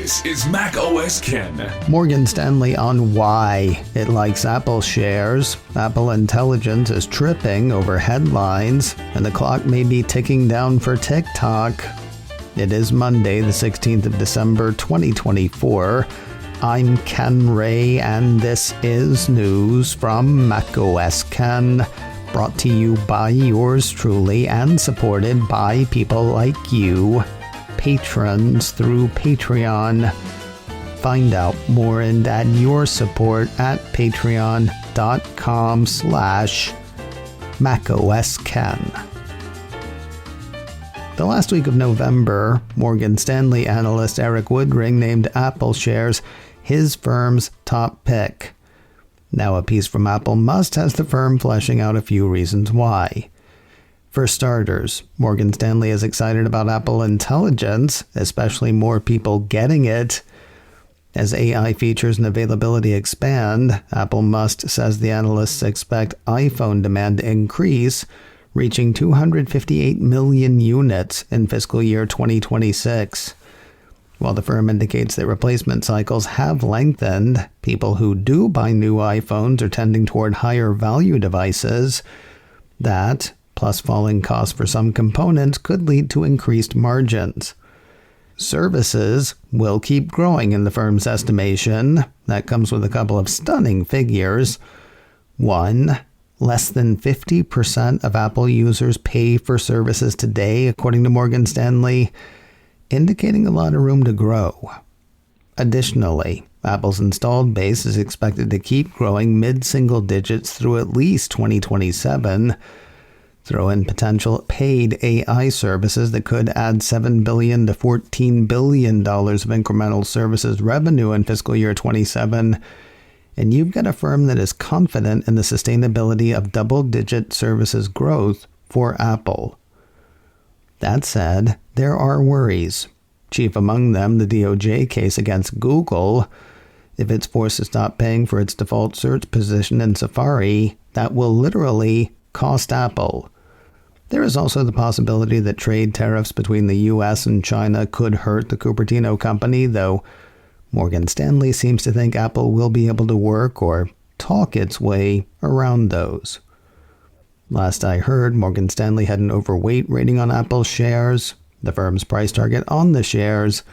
This is Mac OS Ken. Morgan Stanley on why it likes Apple shares. Apple intelligence is tripping over headlines, and the clock may be ticking down for TikTok. It is Monday, the 16th of December, 2024. I'm Ken Ray, and this is news from Mac OS Ken, brought to you by yours truly and supported by people like you, patrons through Patreon. Find out more and add your support at patreon.com/MacOSKen. The last week of November, Morgan Stanley analyst Eric Woodring named Apple shares his firm's top pick. Now a piece from Apple MOSK has the firm fleshing out a few reasons why. For starters, Morgan Stanley is excited about Apple Intelligence, especially more people getting it. As AI features and availability expand, Apple MOSK says the analysts expect iPhone demand to increase, reaching 258 million units in fiscal year 2026. While the firm indicates that replacement cycles have lengthened, people who do buy new iPhones are tending toward higher value devices. That, plus falling costs for some components, could lead to increased margins. Services will keep growing in the firm's estimation. That comes with a couple of stunning figures. 1. Less than 50% of Apple users pay for services today, according to Morgan Stanley, indicating a lot of room to grow. Additionally, Apple's installed base is expected to keep growing mid-single digits through at least 2027. Throw in potential paid AI services that could add $7 billion to $14 billion of incremental services revenue in fiscal year 27, and you've got a firm that is confident in the sustainability of double-digit services growth for Apple. That said, there are worries. Chief among them, the DOJ case against Google. If it's forced to stop paying for its default search position in Safari, that will literally cost Apple. There is also the possibility that trade tariffs between the US and China could hurt the Cupertino company, though Morgan Stanley seems to think Apple will be able to work or talk its way around those. Last I heard, Morgan Stanley had an overweight rating on Apple shares. The firm's price target on the shares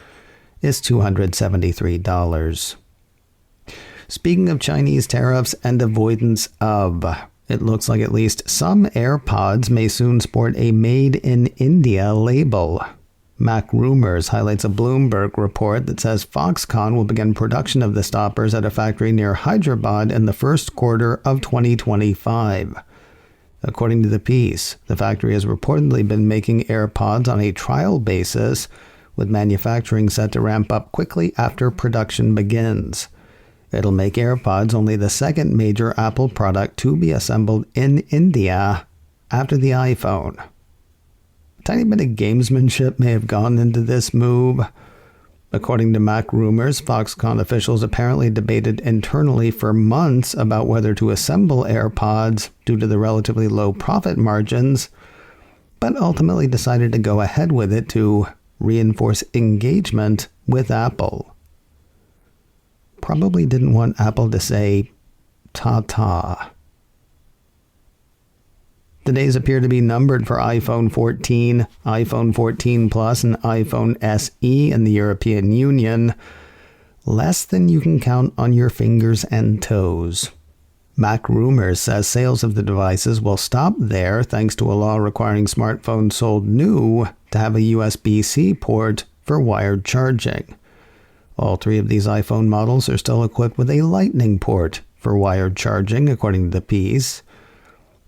is $273. Speaking of Chinese tariffs and avoidance of, it looks like at least some AirPods may soon sport a Made in India label. Mac Rumors highlights a Bloomberg report that says Foxconn will begin production of the stoppers at a factory near Hyderabad in the first quarter of 2025. According to the piece, the factory has reportedly been making AirPods on a trial basis, with manufacturing set to ramp up quickly after production begins. It'll make AirPods only the second major Apple product to be assembled in India after the iPhone. A tiny bit of gamesmanship may have gone into this move. According to Mac Rumors, Foxconn officials apparently debated internally for months about whether to assemble AirPods due to the relatively low profit margins, but ultimately decided to go ahead with it to reinforce engagement with Apple. Probably didn't want Apple to say, ta-ta. The days appear to be numbered for iPhone 14, iPhone 14 Plus, and iPhone SE in the European Union. Less than you can count on your fingers and toes. Mac Rumors says sales of the devices will stop there thanks to a law requiring smartphones sold new to have a USB-C port for wired charging. All three of these iPhone models are still equipped with a Lightning port for wired charging, according to the piece.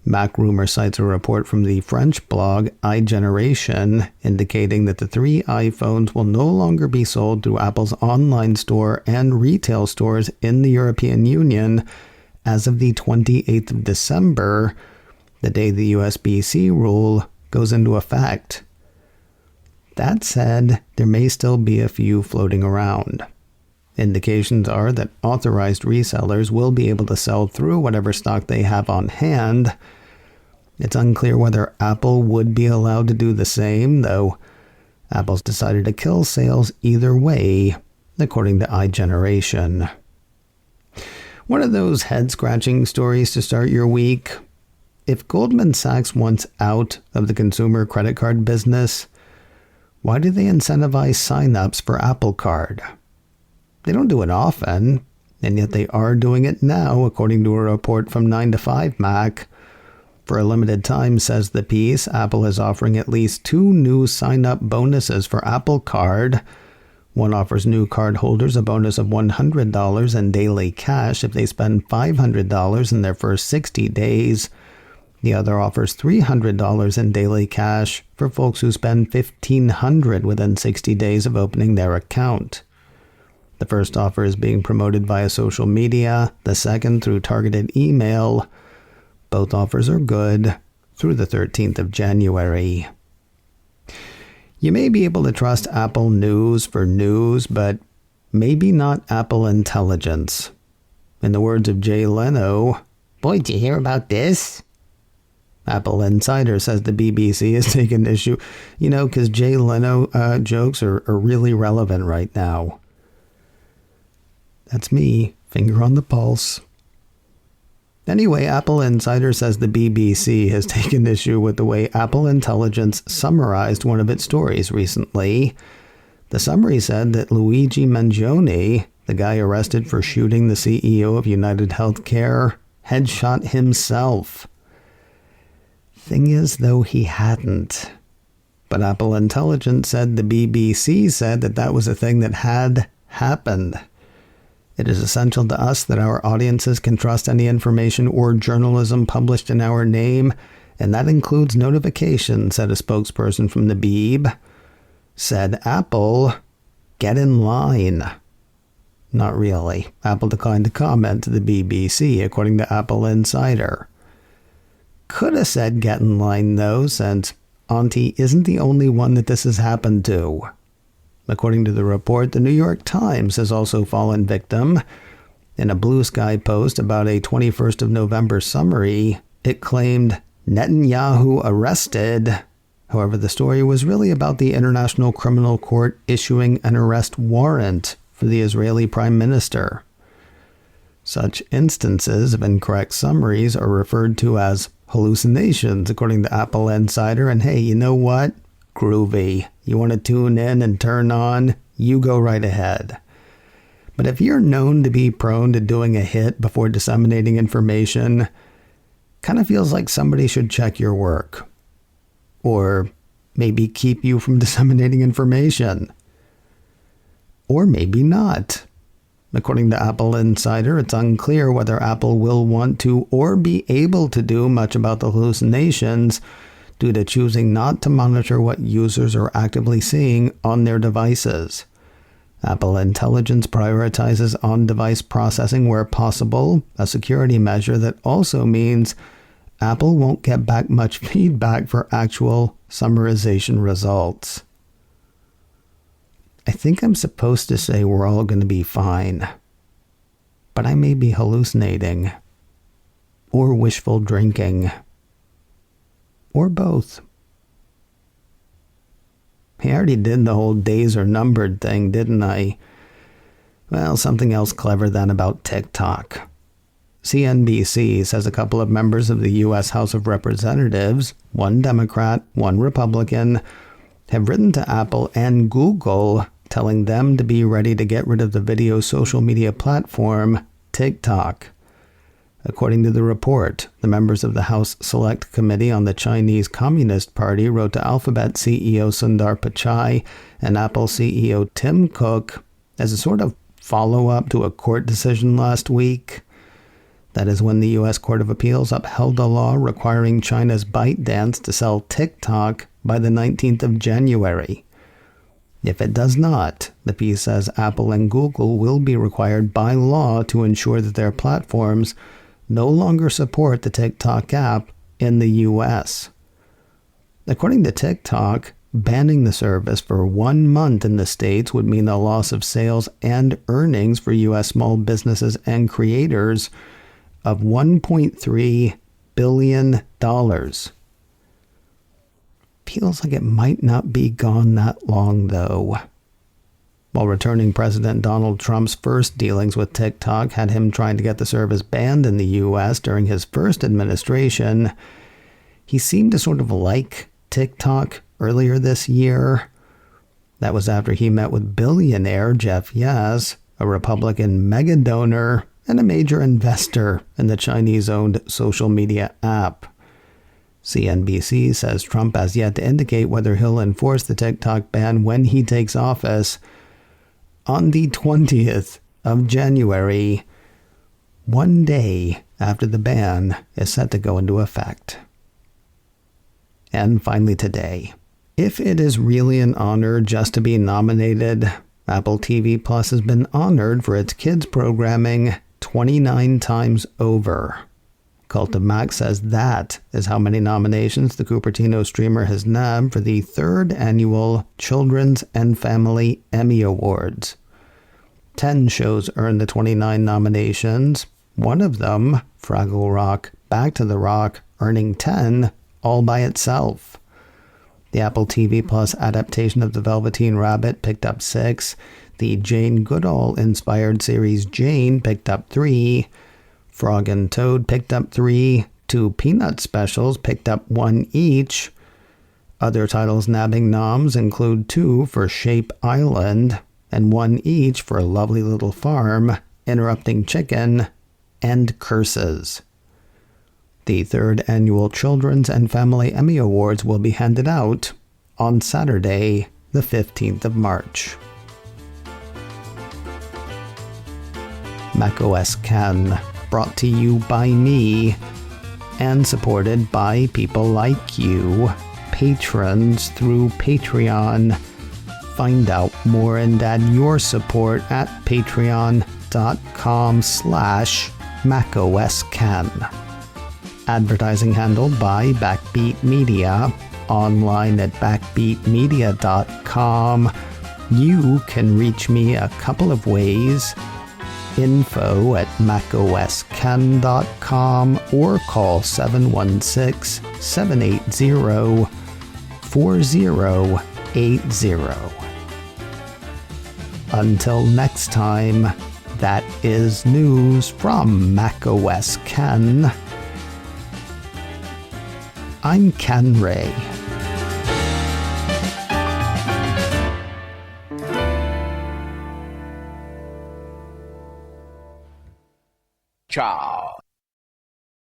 Mac Rumor cites a report from the French blog iGeneration indicating that the three iPhones will no longer be sold through Apple's online store and retail stores in the European Union as of the 28th of December, the day the USB-C rule goes into effect. That said, there may still be a few floating around. Indications are that authorized resellers will be able to sell through whatever stock they have on hand. It's unclear whether Apple would be allowed to do the same, though Apple's decided to kill sales either way according to iGeneration. One of those head-scratching stories to start your week. If Goldman Sachs wants out of the consumer credit card business, why do they incentivize sign-ups for Apple Card? They don't do it often, and yet they are doing it now, according to a report from 9to5Mac. For a limited time, says the piece, Apple is offering at least 2 new sign-up bonuses for Apple Card. One offers new card holders a bonus of $100 in daily cash if they spend $500 in their first 60 days. The other offers $300 in daily cash for folks who spend $1,500 within 60 days of opening their account. The first offer is being promoted via social media, the second through targeted email. Both offers are good through the 13th of January. You may be able to trust Apple News for news, but maybe not Apple Intelligence. In the words of Jay Leno, "Boy, did you hear about this?" Apple Insider says the BBC has taken issue, because Jay Leno jokes are really relevant right now. That's me, finger on the pulse. Anyway, Apple Insider says the BBC has taken issue with the way Apple Intelligence summarized one of its stories recently. The summary said that Luigi Mangione, the guy arrested for shooting the CEO of United Healthcare, had shot himself. Thing is, though, he hadn't. But Apple Intelligence said the BBC said that was a thing that had happened. It is essential to us that our audiences can trust any information or journalism published in our name, and that includes notifications, said a spokesperson from the Beeb. Said Apple, get in line. Not really. Apple declined to comment to the BBC, according to Apple Insider. Could have said get in line, though, since Auntie isn't the only one that this has happened to. According to the report, the New York Times has also fallen victim. In a Blue Sky post about a 21st of November summary, it claimed Netanyahu arrested. However, the story was really about the International Criminal Court issuing an arrest warrant for the Israeli Prime Minister. Such instances of incorrect summaries are referred to as hallucinations, according to Apple Insider. And hey, you know what? Groovy. You want to tune in and turn on? You go right ahead. But if you're known to be prone to doing a hit before disseminating information, kind of feels like somebody should check your work. Or maybe keep you from disseminating information. Or maybe not. According to Apple Insider, it's unclear whether Apple will want to or be able to do much about the hallucinations due to choosing not to monitor what users are actively seeing on their devices. Apple Intelligence prioritizes on-device processing where possible, a security measure that also means Apple won't get back much feedback for actual summarization results. I think I'm supposed to say we're all going to be fine, but I may be hallucinating, or wishful drinking, or both. I already did the whole days are numbered thing, didn't I? Well, something else clever then about TikTok. CNBC says a couple of members of the U.S. House of Representatives, one Democrat, one Republican, have written to Apple and Google telling them to be ready to get rid of the video social media platform TikTok. According to the report, the members of the House Select Committee on the Chinese Communist Party wrote to Alphabet CEO Sundar Pichai and Apple CEO Tim Cook as a sort of follow-up to a court decision last week. That is when the U.S. Court of Appeals upheld a law requiring China's ByteDance to sell TikTok by the 19th of January. If it does not, the piece says Apple and Google will be required by law to ensure that their platforms no longer support the TikTok app in the U.S. According to TikTok, banning the service for 1 month in the States would mean a loss of sales and earnings for U.S. small businesses and creators of $1.3 billion. Feels like it might not be gone that long, though. while returning President Donald Trump's first dealings with TikTok had him trying to get the service banned in the US during his first administration. He seemed to sort of like TikTok earlier this year. That was after he met with billionaire Jeff Yaz, a Republican mega donor and a major investor in the Chinese-owned social media app. CNBC says Trump has yet to indicate whether he'll enforce the TikTok ban when he takes office. On the 20th of January, one day after the ban is set to go into effect. And finally today, if it is really an honor just to be nominated, Apple TV Plus has been honored for its kids programming 29 times over. Cult of Mac says that is how many nominations the Cupertino streamer has nabbed for the 3rd annual Children's and Family Emmy Awards. 10 shows earned the 29 nominations, one of them, Fraggle Rock, Back to the Rock, earning 10 all by itself. The Apple TV Plus adaptation of The Velveteen Rabbit picked up 6. The Jane Goodall-inspired series Jane picked up 3. Frog and Toad picked up 3. 2 Peanut specials picked up 1 each. Other titles nabbing noms include 2 for Shape Island and 1 each for Lovely Little Farm, Interrupting Chicken, and Curses. The 3rd annual Children's and Family Emmy Awards will be handed out on Saturday, the 15th of March. macOS Can, brought to you by me and supported by people like you, patrons through Patreon. Find out more and add your support at patreon.com/macOScan. Advertising handled by Backbeat Media, online at backbeatmedia.com. You can reach me a couple of ways. Info at macoscan.com or call 716-780-4080. Until next time, that is news from macOS Ken. I'm Ken Ray. Cha.